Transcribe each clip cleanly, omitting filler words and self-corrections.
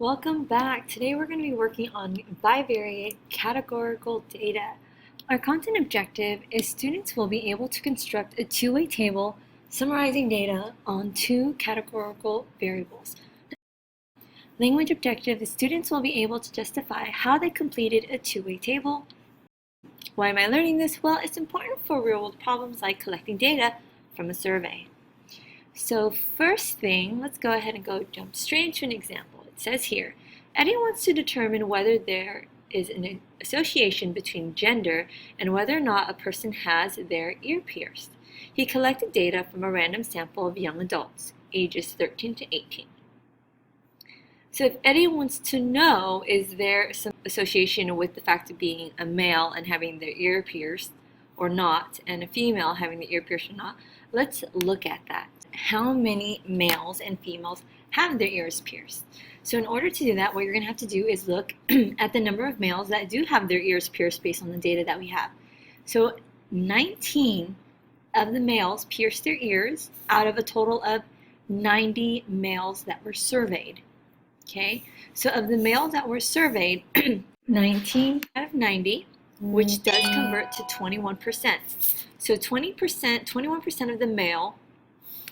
Welcome back. Today we're going to be working on bivariate categorical data. Our content objective is students will be able to construct a two-way table summarizing data on two categorical variables. Language objective is students will be able to justify how they completed a two-way table. Why am I learning this? Well, it's important for real-world problems like collecting data from a survey. So first thing, let's go ahead and jump straight into an example. It says here, Eddy wants to determine whether there is an association between gender and whether or not a person has their ear pierced. He collected data from a random sample of young adults, ages 13 to 18. So if Eddy wants to know, is there some association with the fact of being a male and having their ear pierced or not, and a female having the ear pierced or not, let's look at that. How many males and females have their ears pierced? So in order to do that, what you're going to have to do is look at the number of males that do have their ears pierced based on the data that we have. So 19 of the males pierced their ears out of a total of 90 males that were surveyed. Okay, so of the males that were surveyed, 19 out of 90, which does convert to 21%. So 21% of the male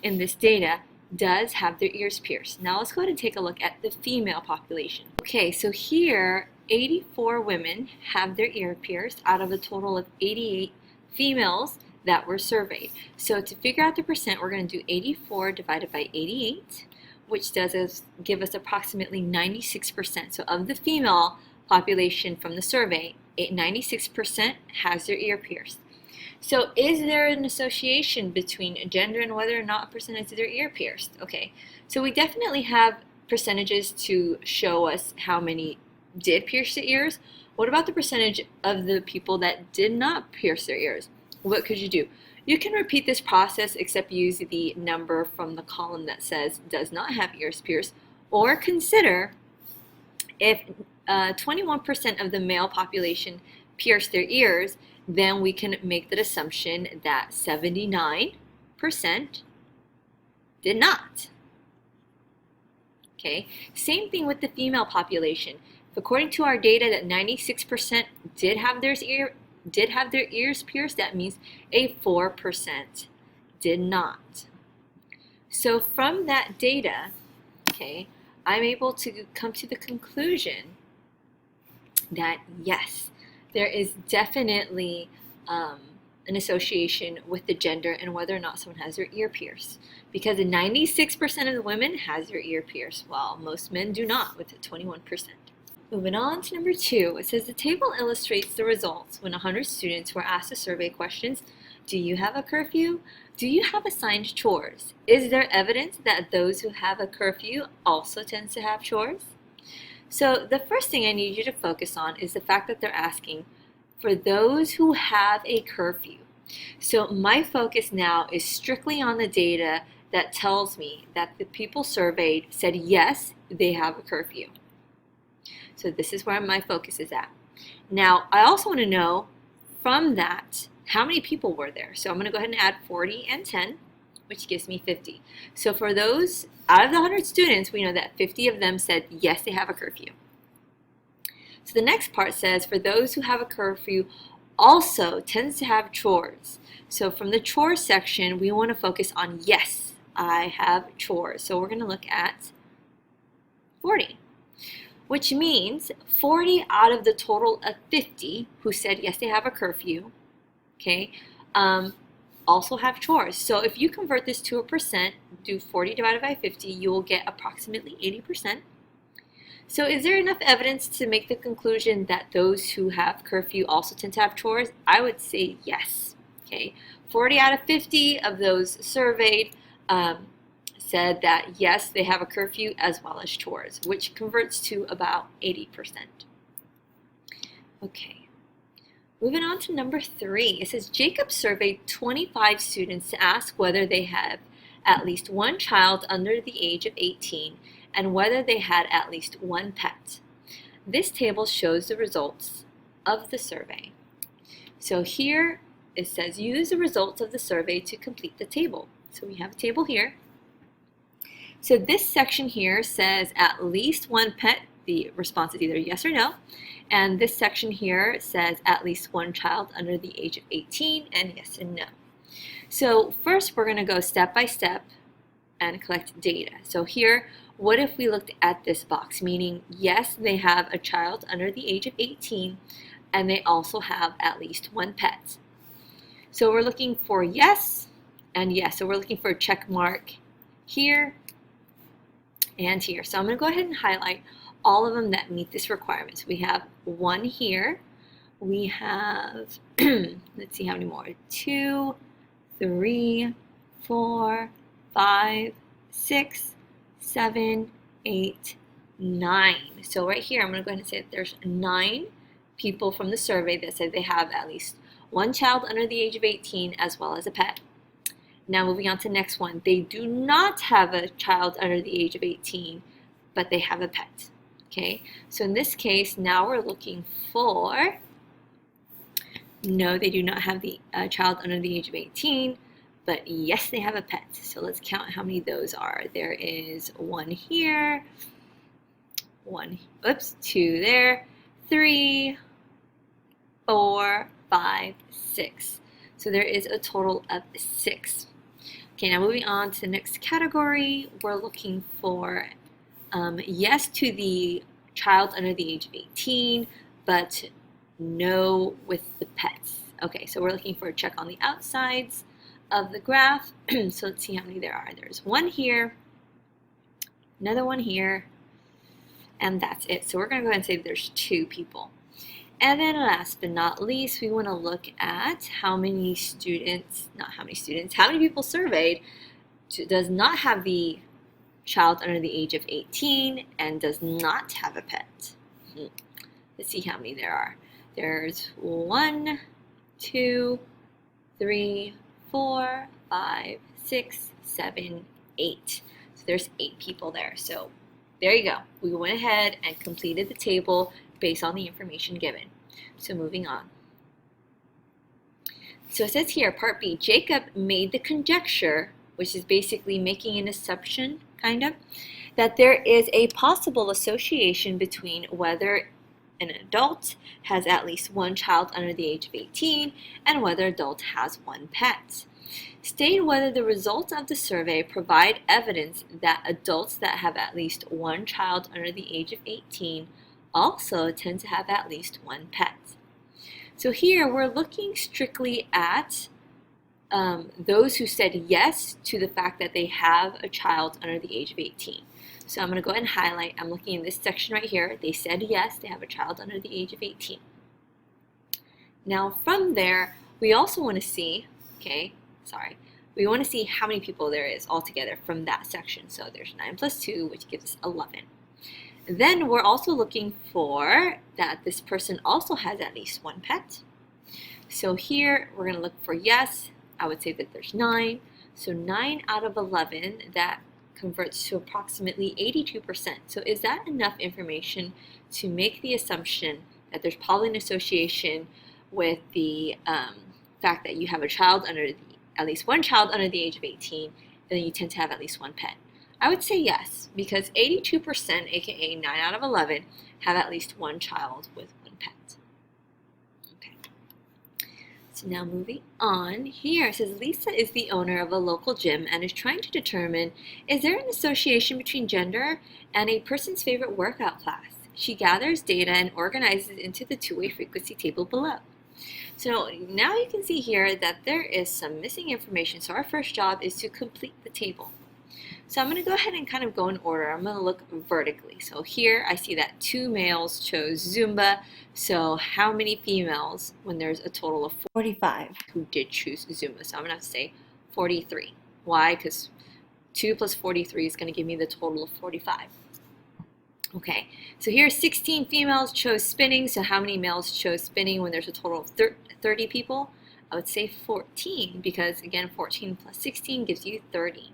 in this data does have their ears pierced. Now let's go ahead and take a look at the female population. Okay, so here 84 women have their ear pierced out of a total of 88 females that were surveyed. So to figure out the percent, we're going to do 84 divided by 88, which does give us approximately 96%. So of the female population from the survey, 96% has their ear pierced. So is there an association between gender and whether or not a person has their ear pierced? Okay, so we definitely have percentages to show us how many did pierce their ears. What about the percentage of the people that did not pierce their ears? What could you do? You can repeat this process except use the number from the column that says does not have ears pierced, or consider if 21% of the male population pierced their ears, then we can make the assumption that 79% did not. Okay, same thing with the female population. According to our data that 96% did have their ears pierced, that means a 4% did not. So from that data, okay, I'm able to come to the conclusion that yes, there is definitely an association with the gender and whether or not someone has their ear pierced. Because 96% of the women has their ear pierced, while most men do not, with 21%. Moving on to number 2, it says the table illustrates the results when 100 students were asked the survey questions. Do you have a curfew? Do you have assigned chores? Is there evidence that those who have a curfew also tend to have chores? So the first thing I need you to focus on is the fact that they're asking for those who have a curfew. So my focus now is strictly on the data that tells me that the people surveyed said yes, they have a curfew. So this is where my focus is at. Now I also want to know from that how many people were there. So I'm going to go ahead and add 40 and 10, which gives me 50. So for those, out of the 100 students, we know that 50 of them said yes, they have a curfew. So the next part says, for those who have a curfew also tends to have chores. So from the chores section, we want to focus on yes, I have chores. So we're going to look at 40, which means 40 out of the total of 50 who said yes, they have a curfew, okay, also have chores. So if you convert this to a percent, do 40 divided by 50, you will get approximately 80%. So is there enough evidence to make the conclusion that those who have curfew also tend to have chores? I would say yes. Okay, 40 out of 50 of those surveyed said that yes, they have a curfew as well as chores, which converts to about 80%. Okay. Moving on to number 3, it says Jacob surveyed 25 students to ask whether they have at least one child under the age of 18 and whether they had at least one pet. This table shows the results of the survey. So here it says use the results of the survey to complete the table. So we have a table here. So this section here says at least one pet. The response is either yes or no. And this section here says at least one child under the age of 18, and yes and no. So first we're going to go step by step and collect data. So here, what if we looked at this box, meaning yes, they have a child under the age of 18, and they also have at least one pet. So we're looking for yes and yes. So we're looking for a check mark here and here. So I'm going to go ahead and highlight all of them that meet this requirement. So we have one here. We have, let's see how many more, 2, 3, 4, 5, 6, 7, 8, 9. So right here, I'm going to go ahead and say that there's 9 people from the survey that said they have at least one child under the age of 18 as well as a pet. Now moving on to the next one. They do not have a child under the age of 18, but they have a pet. Okay, so in this case, now we're looking for, no, they do not have the child under the age of 18, but yes, they have a pet. So let's count how many those are. There is 1 here, 2 there, 3, 4, 5, 6. So there is a total of 6. Okay, now moving on to the next category, we're looking for yes to the child under the age of 18, but no with the pets. Okay, so we're looking for a check on the outsides of the graph. So let's see how many there are. There's 1 here, another 1 here, and that's it. So we're going to go ahead and say there's 2 people. And then last but not least, we want to look at how many students, how many people surveyed does not have the child under the age of 18 and does not have a pet. Let's see how many there are. There's 1, 2, 3, 4, 5, 6, 7, 8. So there's 8 people there. So there you go. We went ahead and completed the table based on the information given. So moving on. So it says here, part B, Jacob made the conjecture, which is basically making an assumption, kind of, that there is a possible association between whether an adult has at least one child under the age of 18 and whether an adult has one pet. State whether the results of the survey provide evidence that adults that have at least one child under the age of 18 also tend to have at least one pet. So here we're looking strictly at those who said yes to the fact that they have a child under the age of 18. So I'm going to go ahead and highlight. I'm looking in this section right here. They said yes, they have a child under the age of 18. Now from there, we also want to see, we want to see how many people there is altogether from that section. So there's 9 plus 2, which gives us 11. Then we're also looking for that this person also has at least one pet. So here we're going to look for yes. I would say that there's 9. So 9 out of 11, that converts to approximately 82%. So is that enough information to make the assumption that there's probably an association with the fact that you have a child at least one child under the age of 18, and then you tend to have at least one pet? I would say yes, because 82%, aka 9 out of 11, have at least one child with one pet. Okay. So now moving on, here it says Lisa is the owner of a local gym and is trying to determine, is there an association between gender and a person's favorite workout class? She gathers data and organizes it into the two-way frequency table below. So now you can see here that there is some missing information. So our first job is to complete the table. So I'm going to go ahead and kind of go in order. I'm going to look vertically. So here I see that 2 males chose Zumba. So how many females when there's a total of 45 who did choose Zumba? So I'm going to have to say 43. Why? Because 2 plus 43 is going to give me the total of 45. Okay, so here 16 females chose spinning. So how many males chose spinning when there's a total of 30 people? I would say 14, because again 14 plus 16 gives you 30.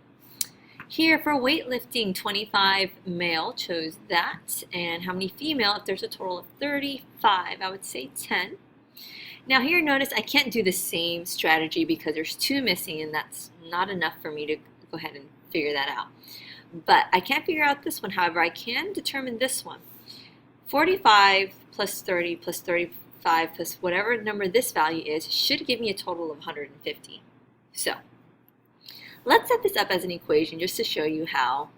Here for weightlifting, 25 male chose that. And how many female? If there's a total of 35, I would say 10. Now here notice I can't do the same strategy because there's 2 missing, and that's not enough for me to go ahead and figure that out. but I can't figure out this one. However, I can determine this one. 45 plus 30 plus 35 plus whatever number this value is should give me a total of 150. So let's set this up as an equation just to show you how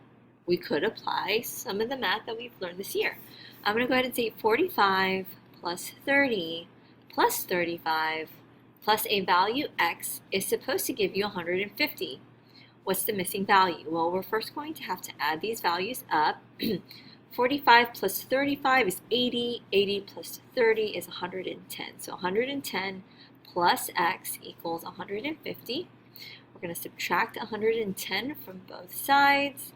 we could apply some of the math that we've learned this year. I'm going to go ahead and say 45 plus 30 plus 35 plus a value x is supposed to give you 150. What's the missing value? Well, we're first going to have to add these values up. 45 plus 35 is 80. 80 plus 30 is 110. So 110 plus x equals 150. We're going to subtract 110 from both sides,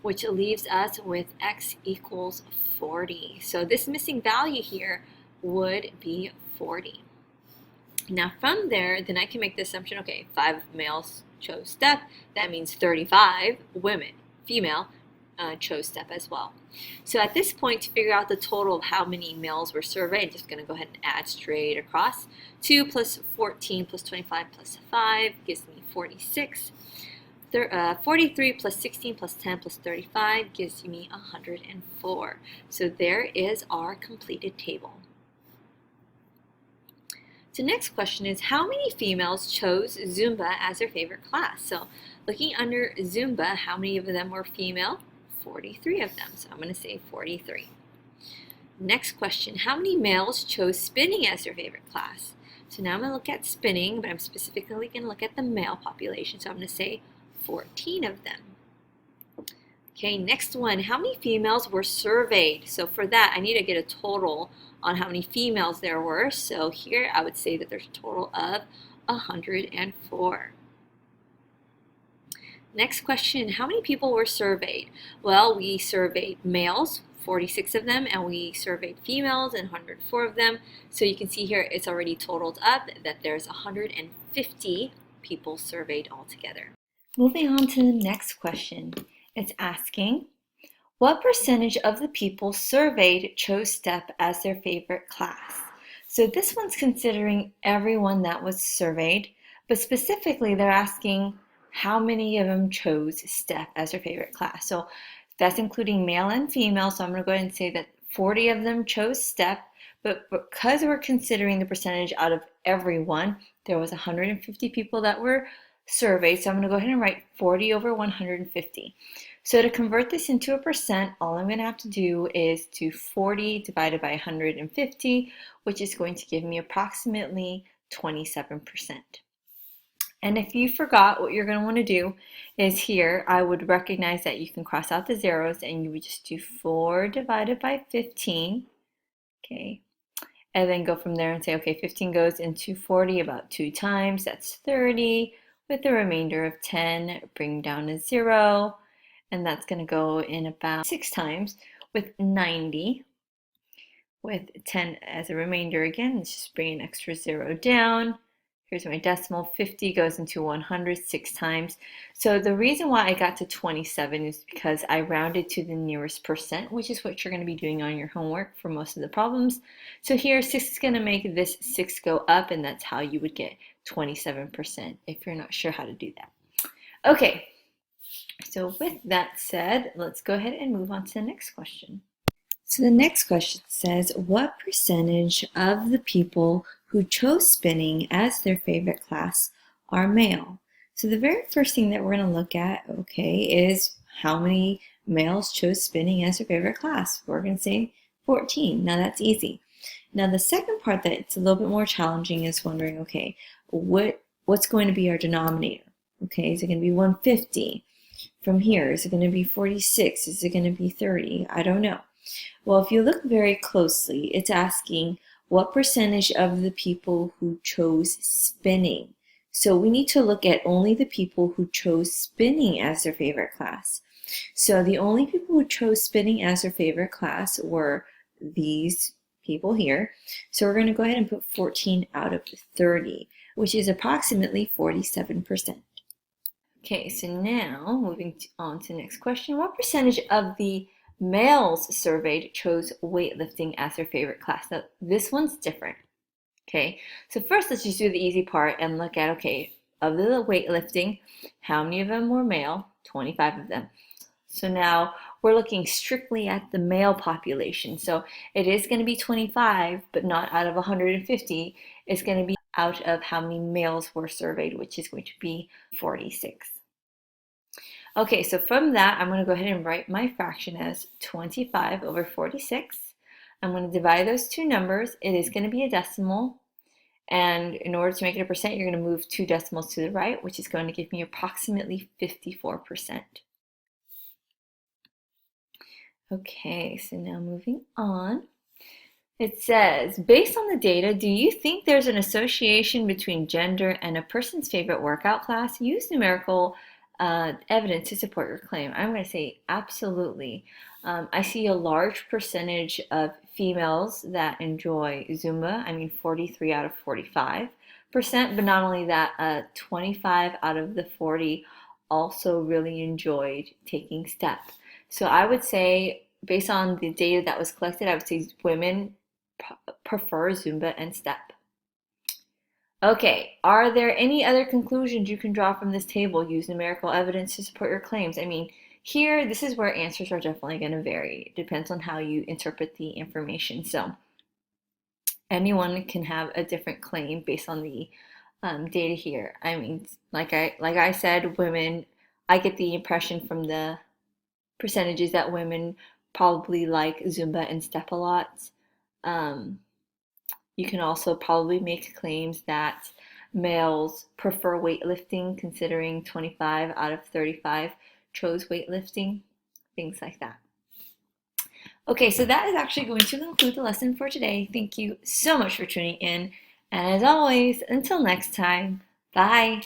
which leaves us with x equals 40. So this missing value here would be 40. Now from there, then I can make the assumption, okay, 5 males chose step. That means 35 women, female, chose step as well. So at this point, to figure out the total of how many males were surveyed, I'm just going to go ahead and add straight across. 2 plus 14 plus 25 plus 5 gives me 46. 43 plus 16 plus 10 plus 35 gives me 104. So there is our completed table. So next question is, how many females chose Zumba as their favorite class? So looking under Zumba, how many of them were female? 43 of them. So I'm going to say 43. Next question, how many males chose spinning as their favorite class? So now I'm going to look at spinning, but I'm specifically going to look at the male population. So I'm going to say 14 of them. Okay, next one, how many females were surveyed? So for that, I need to get a total on how many females there were. So here I would say that there's a total of 104. Next question, how many people were surveyed? Well, we surveyed males, 46 of them, and we surveyed females, and 104 of them. So you can see here it's already totaled up that there's 150 people surveyed altogether. Moving on to the next question, it's asking, what percentage of the people surveyed chose STEP as their favorite class? So this one's considering everyone that was surveyed, but specifically they're asking how many of them chose STEP as their favorite class. So that's including male and female, so I'm going to go ahead and say that 40 of them chose STEP, but because we're considering the percentage out of everyone, there was 150 people that were surveyed, so I'm going to go ahead and write 40 over 150. So to convert this into a percent, all I'm going to have to do is do 40 divided by 150, which is going to give me approximately 27%. And if you forgot, what you're going to want to do is here, I would recognize that you can cross out the zeros and you would just do 4 divided by 15, okay, and then go from there and say, okay, 15 goes into 40 about 2 times, that's 30, with the remainder of 10, bring down a 0, and that's going to go in about 6 times with 90, with 10 as a remainder again. Let's just bring an extra 0 down. Here's my decimal. 50 goes into 100 6 times. So the reason why I got to 27 is because I rounded to the nearest percent, which is what you're going to be doing on your homework for most of the problems. So here 6 is going to make this 6 go up, and that's how you would get 27% if you're not sure how to do that. Okay, so with that said, let's go ahead and move on to the next question. So the next question says, what percentage of the people who chose spinning as their favorite class are male? So the very first thing that we're going to look at, okay, is how many males chose spinning as their favorite class. We're going to say 14. Now that's easy. Now the second part that's a little bit more challenging is wondering, okay, what's going to be our denominator? Okay, is it going to be 150? From here, is it going to be 46? Is it going to be 30? I don't know. Well, if you look very closely, it's asking what percentage of the people who chose spinning. So we need to look at only the people who chose spinning as their favorite class. So the only people who chose spinning as their favorite class were these people here. So we're going to go ahead and put 14 out of 30, which is approximately 47%. Okay, so now moving on to the next question. What percentage of the males surveyed chose weightlifting as their favorite class? Now, this one's different. Okay, so first let's just do the easy part and look at, okay, of the weightlifting, how many of them were male? 25 of them. So now we're looking strictly at the male population. So it is going to be 25, but not out of 150. It's going to be out of how many males were surveyed, which is going to be 46. Okay, so from that, I'm going to go ahead and write my fraction as 25 over 46. I'm going to divide those two numbers. It is going to be a decimal. And in order to make it a percent, you're going to move two decimals to the right, which is going to give me approximately 54%. Okay, so now moving on. It says, based on the data, do you think there's an association between gender and a person's favorite workout class? Use numerical evidence to support your claim. I'm going to say absolutely. I see a large percentage of females that enjoy Zumba. I mean, 43 out of 45%, but not only that, 25 out of the 40 also really enjoyed taking step. So I would say, based on the data that was collected, I would say women prefer Zumba and step. Okay, are there any other conclusions you can draw from this table? Use numerical evidence to support your claims. I mean, here, this is where answers are definitely going to vary. It depends on how you interpret the information. So anyone can have a different claim based on the data here. I mean, like I said, women, I get the impression from the percentages that women probably like Zumba and step a lot. You can also probably make claims that males prefer weightlifting, considering 25 out of 35 chose weightlifting, things like that. Okay, so that is actually going to conclude the lesson for today. Thank you so much for tuning in. And as always, until next time, bye.